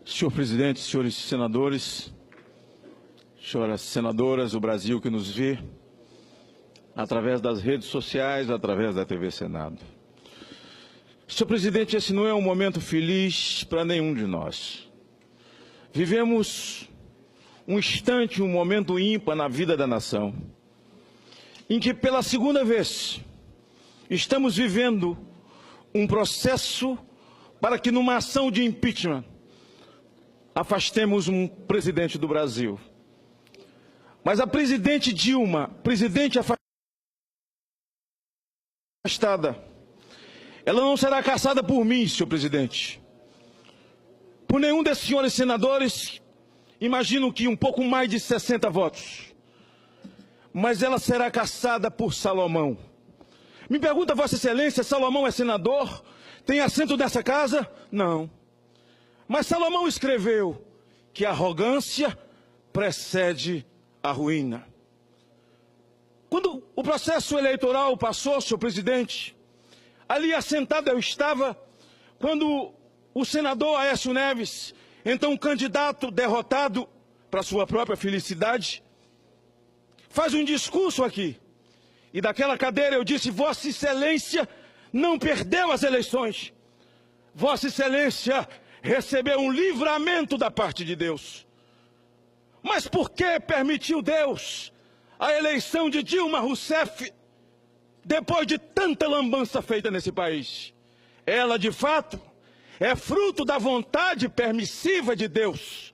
Senhor presidente, senhores senadores, senhoras senadoras, o Brasil que nos vê, através das redes sociais, através da TV Senado. Senhor presidente, esse não é um momento feliz para nenhum de nós. Vivemos um instante, um momento ímpar na vida da nação, em que pela segunda vez estamos vivendo um processo para que numa ação de impeachment afastemos um presidente do Brasil. Mas a presidente Dilma, presidente afastada, ela não será caçada por mim, senhor presidente, por nenhum desses senhores senadores, imagino que um pouco mais de 60 votos, mas ela será caçada por Salomão. Me pergunta, Vossa Excelência, Salomão é senador? Tem assento nessa casa? Não. Mas Salomão escreveu que a arrogância precede a ruína. Quando o processo eleitoral passou, senhor presidente, ali assentado eu estava, quando o senador Aécio Neves, então candidato derrotado para sua própria felicidade, faz um discurso aqui. E daquela cadeira eu disse, Vossa Excelência não perdeu as eleições. Vossa Excelência recebeu um livramento da parte de Deus. Mas por que permitiu Deus a eleição de Dilma Rousseff depois de tanta lambança feita nesse país? Ela, de fato, é fruto da vontade permissiva de Deus.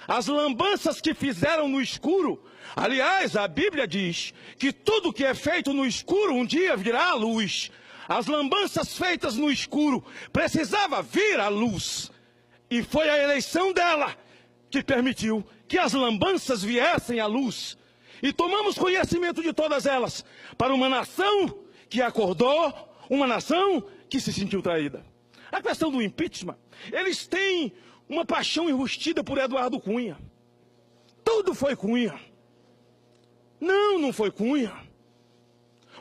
As lambanças que fizeram no escuro, aliás, a Bíblia diz que tudo que é feito no escuro um dia virá à luz. As lambanças feitas no escuro precisava vir à luz. E foi a eleição dela que permitiu que as lambanças viessem à luz. E tomamos conhecimento de todas elas para uma nação que acordou, uma nação que se sentiu traída. A questão do impeachment, eles têm uma paixão enrustida por Eduardo Cunha. Tudo foi Cunha. Não foi Cunha.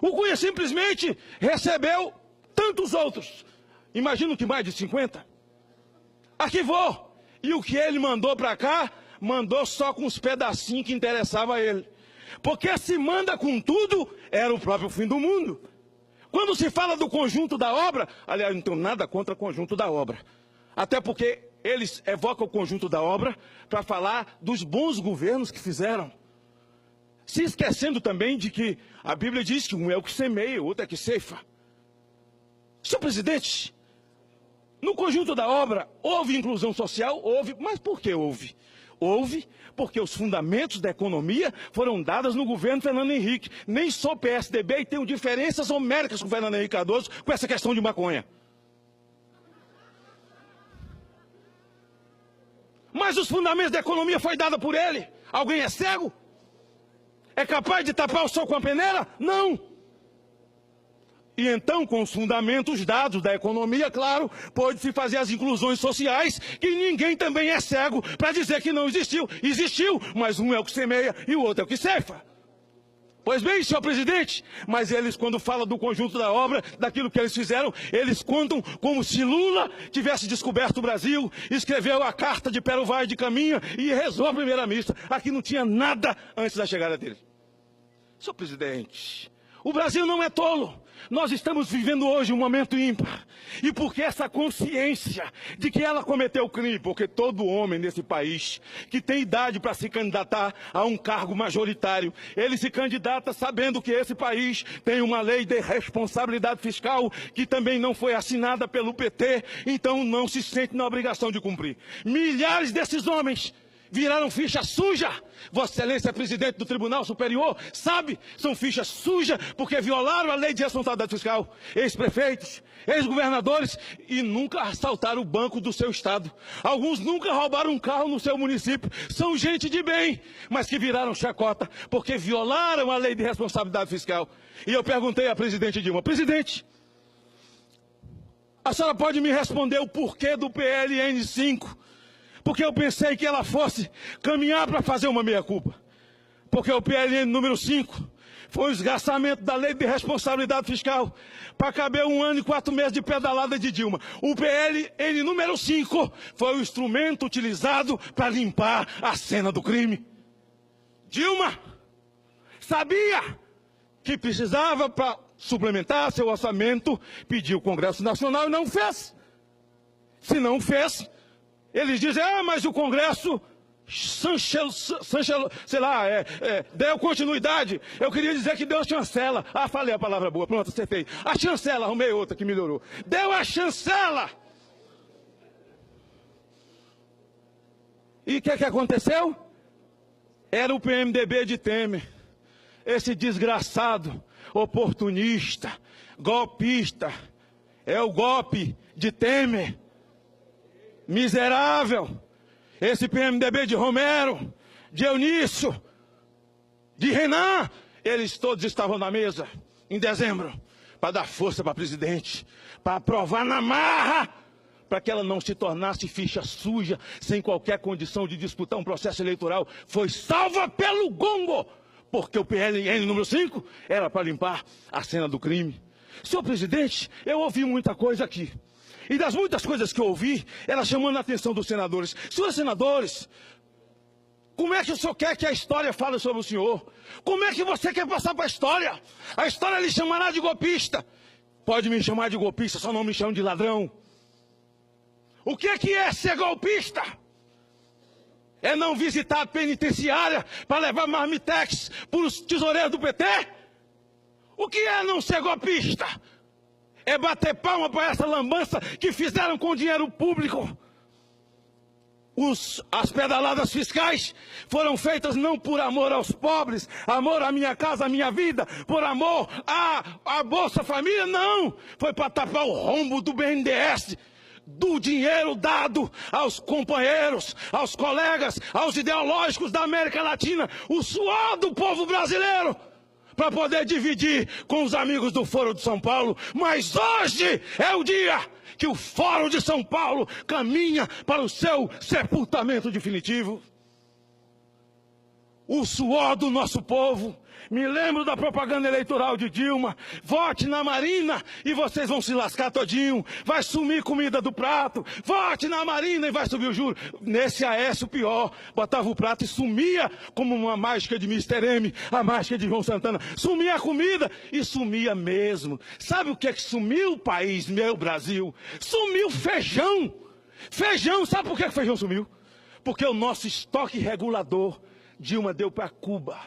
O Cunha simplesmente recebeu tantos outros, imagino que mais de 50, arquivou. E o que ele mandou para cá, mandou só com os pedacinhos que interessavam a ele. Porque se manda com tudo, era o próprio fim do mundo. Quando se fala do conjunto da obra, aliás, não tenho nada contra o conjunto da obra. Até porque eles evocam o conjunto da obra para falar dos bons governos que fizeram. Se esquecendo também de que a Bíblia diz que um é o que semeia, o outro é que ceifa. Senhor presidente, no conjunto da obra houve inclusão social? Houve. Mas por que houve? Houve porque os fundamentos da economia foram dados no governo Fernando Henrique. Nem sou PSDB e tenho diferenças homéricas com o Fernando Henrique Cardoso com essa questão de maconha. Mas os fundamentos da economia foi dado por ele. Alguém é cego? É capaz de tapar o sol com a peneira? Não. E então, com os fundamentos dados da economia, claro, pôde-se fazer as inclusões sociais, que ninguém também é cego para dizer que não existiu. Existiu, mas um é o que semeia e o outro é o que ceifa. Pois bem, senhor presidente, mas eles, quando falam do conjunto da obra, daquilo que eles fizeram, eles contam como se Lula tivesse descoberto o Brasil, escreveu a carta de Pero Vaz de Caminha e rezou a primeira missa. Aqui não tinha nada antes da chegada dele. Senhor presidente, o Brasil não é tolo. Nós estamos vivendo hoje um momento ímpar. E porque essa consciência de que ela cometeu crime, porque todo homem nesse país que tem idade para se candidatar a um cargo majoritário, ele se candidata sabendo que esse país tem uma lei de responsabilidade fiscal que também não foi assinada pelo PT, então não se sente na obrigação de cumprir. Milhares desses homens viraram ficha suja. Vossa Excelência é presidente do Tribunal Superior, sabe? São fichas sujas porque violaram a lei de responsabilidade fiscal. Ex-prefeitos, ex-governadores e nunca assaltaram o banco do seu estado. Alguns nunca roubaram um carro no seu município. São gente de bem, mas que viraram chacota porque violaram a lei de responsabilidade fiscal. E eu perguntei à presidente Dilma, presidente, a senhora pode me responder o porquê do PLN 5? Porque eu pensei que ela fosse caminhar para fazer uma meia-culpa. Porque o PLN número 5 Foi o esgarçamento da lei de responsabilidade fiscal para caber 1 ano e 4 meses de pedalada de Dilma. O PL número 5 foi o instrumento utilizado para limpar a cena do crime. Dilma sabia que precisava, para suplementar seu orçamento, pedir o Congresso Nacional e não fez. Se não fez, eles dizem, mas o Congresso deu continuidade. Eu queria dizer que deu chancela. Falei a palavra boa, pronto, acertei. A chancela, arrumei outra que melhorou. Deu a chancela. E o que aconteceu? Era o PMDB de Temer. Esse desgraçado, oportunista, golpista. É o golpe de Temer. Miserável. Esse PMDB de Romero, de Eunício, de Renan, eles todos estavam na mesa em dezembro para dar força para a presidente, para aprovar na marra, para que ela não se tornasse ficha suja, sem qualquer condição de disputar um processo eleitoral. Foi salva pelo gongo, porque o PLN número 5 era para limpar a cena do crime. Senhor presidente, eu ouvi muita coisa aqui. E das muitas coisas que eu ouvi, ela chamando a atenção dos senadores. Senhores senadores, como é que o senhor quer que a história fale sobre o senhor? Como é que você quer passar para a história? A história lhe chamará de golpista. Pode me chamar de golpista, só não me chame de ladrão. O que é ser golpista? É não visitar a penitenciária para levar marmitex para os tesoureiros do PT? O que é não ser golpista? É bater palma para essa lambança que fizeram com dinheiro público. As pedaladas fiscais foram feitas não por amor aos pobres, amor à minha casa, à minha vida, por amor à Bolsa Família, não. Foi para tapar o rombo do BNDES, do dinheiro dado aos companheiros, aos colegas, aos ideológicos da América Latina, o suor do povo brasileiro, para poder dividir com os amigos do Foro de São Paulo. Mas hoje é o dia que o Foro de São Paulo caminha para o seu sepultamento definitivo. O suor do nosso povo. Me lembro da propaganda eleitoral de Dilma. Vote na Marina e vocês vão se lascar todinho. Vai sumir comida do prato. Vote na Marina e vai subir o juro. Nesse Aécio pior. Botava o prato e sumia como uma mágica de Mr. M, a mágica de João Santana. Sumia a comida e sumia mesmo. Sabe o que é que sumiu o país, meu Brasil? Sumiu feijão. Feijão, sabe por que o feijão sumiu? Porque o nosso estoque regulador, Dilma deu para Cuba.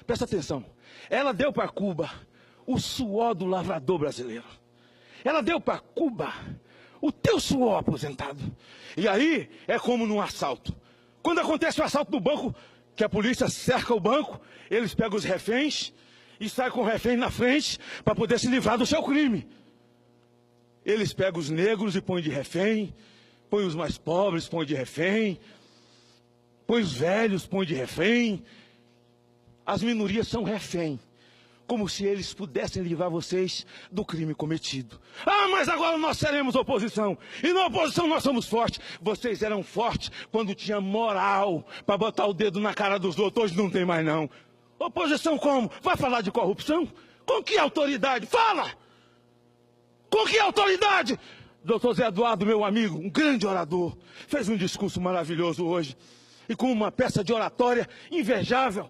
Presta atenção. Ela deu para Cuba o suor do lavrador brasileiro. Ela deu para Cuba o teu suor, aposentado. E aí é como num assalto. Quando acontece o assalto do banco, que a polícia cerca o banco, eles pegam os reféns e saem com o refém na frente para poder se livrar do seu crime. Eles pegam os negros e põem de refém, põem os mais pobres, põem de refém, põem os velhos, põem de refém. As minorias são refém, como se eles pudessem livrar vocês do crime cometido. Mas agora nós seremos oposição, e na oposição nós somos fortes. Vocês eram fortes quando tinha moral para botar o dedo na cara dos outros, hoje não tem mais não. Oposição como? Vai falar de corrupção? Com que autoridade? Fala! Com que autoridade? Doutor Zé Eduardo, meu amigo, um grande orador, fez um discurso maravilhoso hoje, e com uma peça de oratória invejável.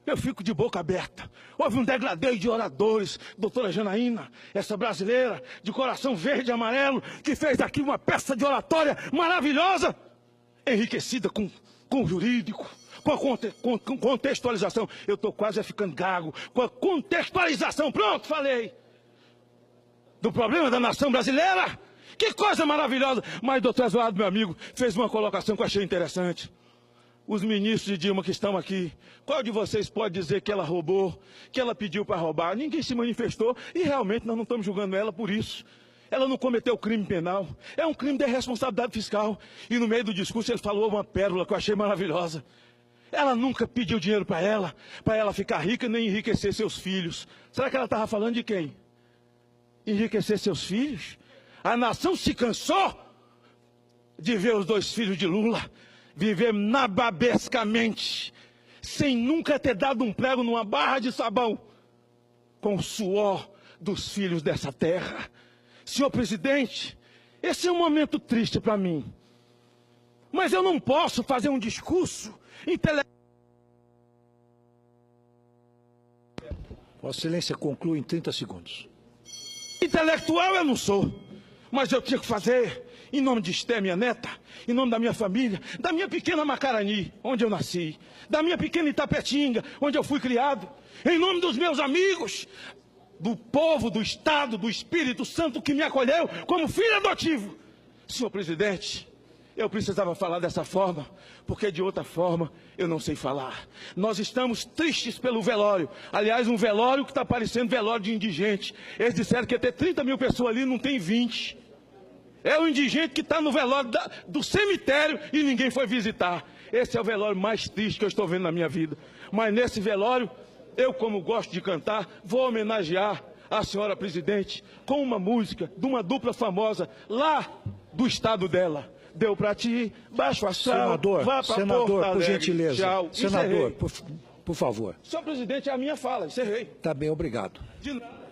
Eu fico de boca aberta. Houve um degladeio de oradores. Doutora Janaína, essa brasileira de coração verde e amarelo, que fez aqui uma peça de oratória maravilhosa, enriquecida com o jurídico, com a contextualização. Eu estou quase ficando gago. Com a contextualização, pronto, falei. Do problema da nação brasileira. Que coisa maravilhosa. Mas doutor Eduardo, meu amigo, fez uma colocação que eu achei interessante. Os ministros de Dilma que estão aqui, qual de vocês pode dizer que ela roubou, que ela pediu para roubar? Ninguém se manifestou e realmente nós não estamos julgando ela por isso. Ela não cometeu crime penal, é um crime de responsabilidade fiscal. E no meio do discurso ele falou uma pérola que eu achei maravilhosa. Ela nunca pediu dinheiro para ela ficar rica nem enriquecer seus filhos. Será que ela estava falando de quem? Enriquecer seus filhos? A nação se cansou de ver os 2 filhos de Lula viver nababescamente, sem nunca ter dado um prego numa barra de sabão, com o suor dos filhos dessa terra. Senhor presidente, esse é um momento triste para mim, mas eu não posso fazer um discurso intelectual. Vossa Excelência conclui em 30 segundos. Intelectual eu não sou, mas eu tinha que fazer, em nome de Esté, minha neta, em nome da minha família, da minha pequena Macarani, onde eu nasci, da minha pequena Itapetinga, onde eu fui criado, em nome dos meus amigos, do povo, do Estado, do Espírito Santo que me acolheu como filho adotivo. Senhor presidente, eu precisava falar dessa forma, porque de outra forma eu não sei falar. Nós estamos tristes pelo velório. Aliás, um velório que está parecendo velório de indigente. Eles disseram que ia ter 30 mil pessoas ali, não tem 20. É o indigente que está no velório do cemitério e ninguém foi visitar. Esse é o velório mais triste que eu estou vendo na minha vida. Mas nesse velório, eu, como gosto de cantar, vou homenagear a senhora presidente com uma música de uma dupla famosa lá do estado dela. Deu pra ti, baixo astral, Senador, vá pra senador, Porto por Alegre. gentileza. Tchau. Senador, Encerrei. por favor. Senhor presidente, é a minha fala, encerrei. Tá bem, obrigado. De nada.